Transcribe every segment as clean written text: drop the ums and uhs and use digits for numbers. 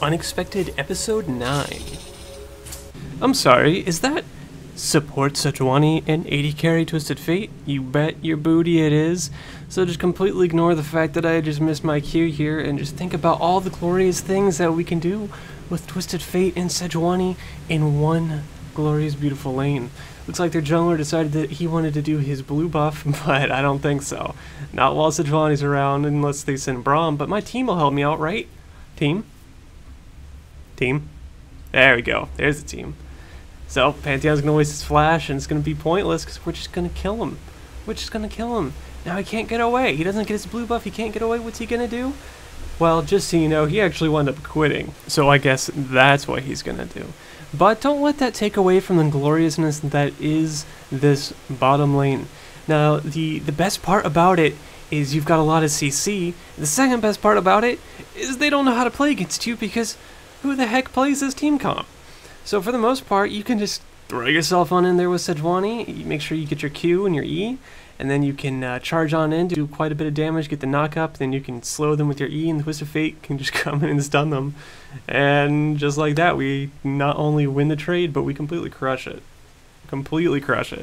Unexpected Episode 9. I'm sorry, is that support Sejuani and AD carry Twisted Fate? You bet your booty it is. So just completely ignore the fact that I just missed my cue here and just think about all the glorious things that we can do with Twisted Fate and Sejuani in one glorious beautiful lane. Looks like their jungler decided that he wanted to do his blue buff, but I don't think so. Not while Sejuani's around unless they send Braum, but my team will help me out, right? Team? There we go. There's the team. So, Pantheon's going to waste his flash, and it's going to be pointless because we're just going to kill him. Now he can't get away. He doesn't get his blue buff. He can't get away. What's he going to do? Well, just so you know, he actually wound up quitting. So I guess that's what he's going to do. But don't let that take away from the gloriousness that is this bottom lane. Now, the best part about it is you've got a lot of CC. The second best part about it is they don't know how to play against you because who the heck plays this team comp? So for the most part, you can just throw yourself on in there with Sejuani. You make sure you get your Q and your E, and then you can charge on in, do quite a bit of damage, get the knock up, then you can slow them with your E, and the Twisted Fate can just come in and stun them. And just like that, we not only win the trade, but we completely crush it. Completely crushed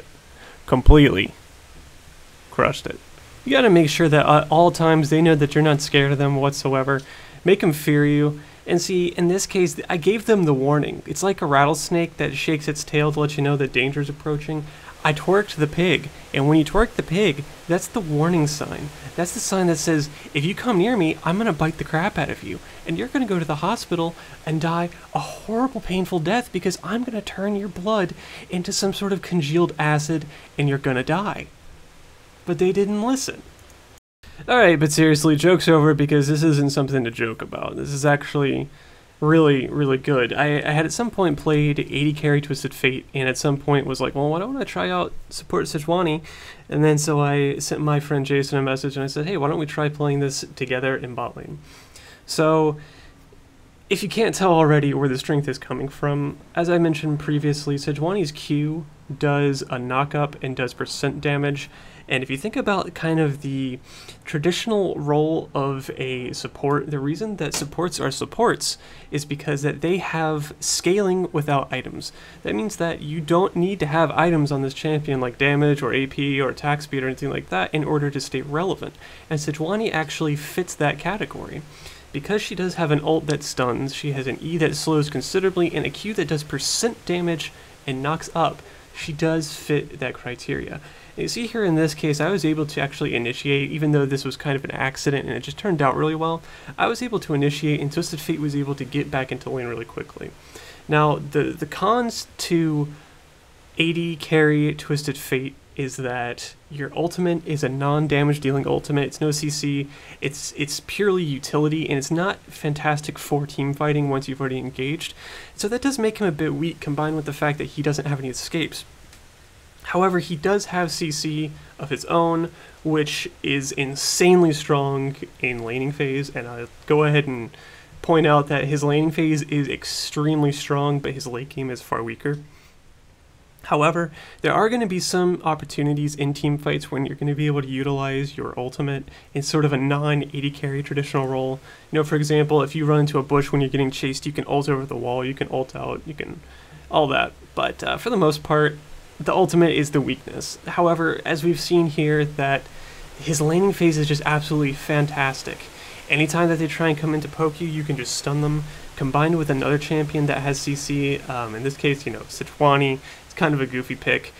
it. You gotta make sure that at all times they know that you're not scared of them whatsoever. Make them fear you. And see, in this case, I gave them the warning. It's like a rattlesnake that shakes its tail to let you know that danger's approaching. I twerked the pig, and when you twerk the pig, that's the warning sign. That's the sign that says, if you come near me, I'm gonna bite the crap out of you, and you're gonna go to the hospital and die a horrible, painful death because I'm gonna turn your blood into some sort of congealed acid, and you're gonna die. But they didn't listen. Alright, but seriously, joke's over because this isn't something to joke about. This is actually really, really good. I had at some point played AD carry Twisted Fate, and at some point was like, well, why don't I try out support Sejuani? And then so I sent my friend Jason a message and I said, hey, why don't we try playing this together in bot lane? So, if you can't tell already where the strength is coming from, as I mentioned previously, Sejuani's Q does a knock-up and does percent damage. And if you think about kind of the traditional role of a support, the reason that supports are supports is because that they have scaling without items. That means that you don't need to have items on this champion like damage or AP or attack speed or anything like that in order to stay relevant. And Sejuani actually fits that category. Because she does have an ult that stuns, she has an E that slows considerably, and a Q that does percent damage and knocks up, she does fit that criteria. And you see here in this case, I was able to actually initiate, even though this was kind of an accident and it just turned out really well, I was able to initiate and Twisted Fate was able to get back into lane really quickly. Now, the cons to AD carry Twisted Fate is that your ultimate is a non-damage dealing ultimate. It's no CC, it's purely utility, and it's not fantastic for team fighting once you've already engaged. So that does make him a bit weak, combined with the fact that he doesn't have any escapes. However, he does have CC of his own, which is insanely strong in laning phase, and I'll go ahead and point out that his laning phase is extremely strong, but his late game is far weaker. However, there are going to be some opportunities in team fights when you're going to be able to utilize your ultimate in sort of a non-AD carry traditional role. You know, for example, if you run into a bush when you're getting chased, you can ult over the wall, you can ult out, you can all that. But for the most part, the ultimate is the weakness. However, as we've seen here, that his laning phase is just absolutely fantastic. Anytime that they try and come into poke you, you can just stun them. Combined with another champion that has CC, in this case, you know, Sejuani, it's kind of a goofy pick.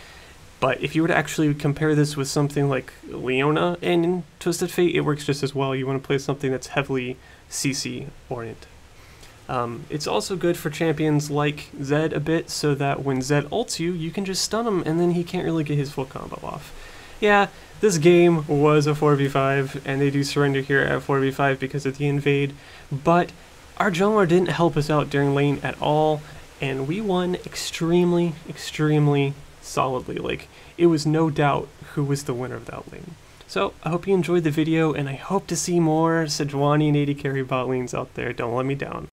But if you were to actually compare this with something like Leona in Twisted Fate, it works just as well. You want to play something that's heavily CC oriented. It's also good for champions like Zed a bit, so that when Zed ults you, you can just stun him and then he can't really get his full combo off. Yeah, this game was a 4v5, and they do surrender here at 4v5 because of the invade, but our jungler didn't help us out during lane at all, and we won extremely, extremely solidly. Like, it was no doubt who was the winner of that lane. So, I hope you enjoyed the video, and I hope to see more Sejuani and AD carry bot lanes out there. Don't let me down.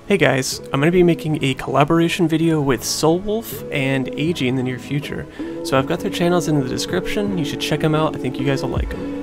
Hey guys, I'm going to be making a collaboration video with Soulwolf and AG in the near future. So I've got their channels in the description, you should check them out, I think you guys will like them.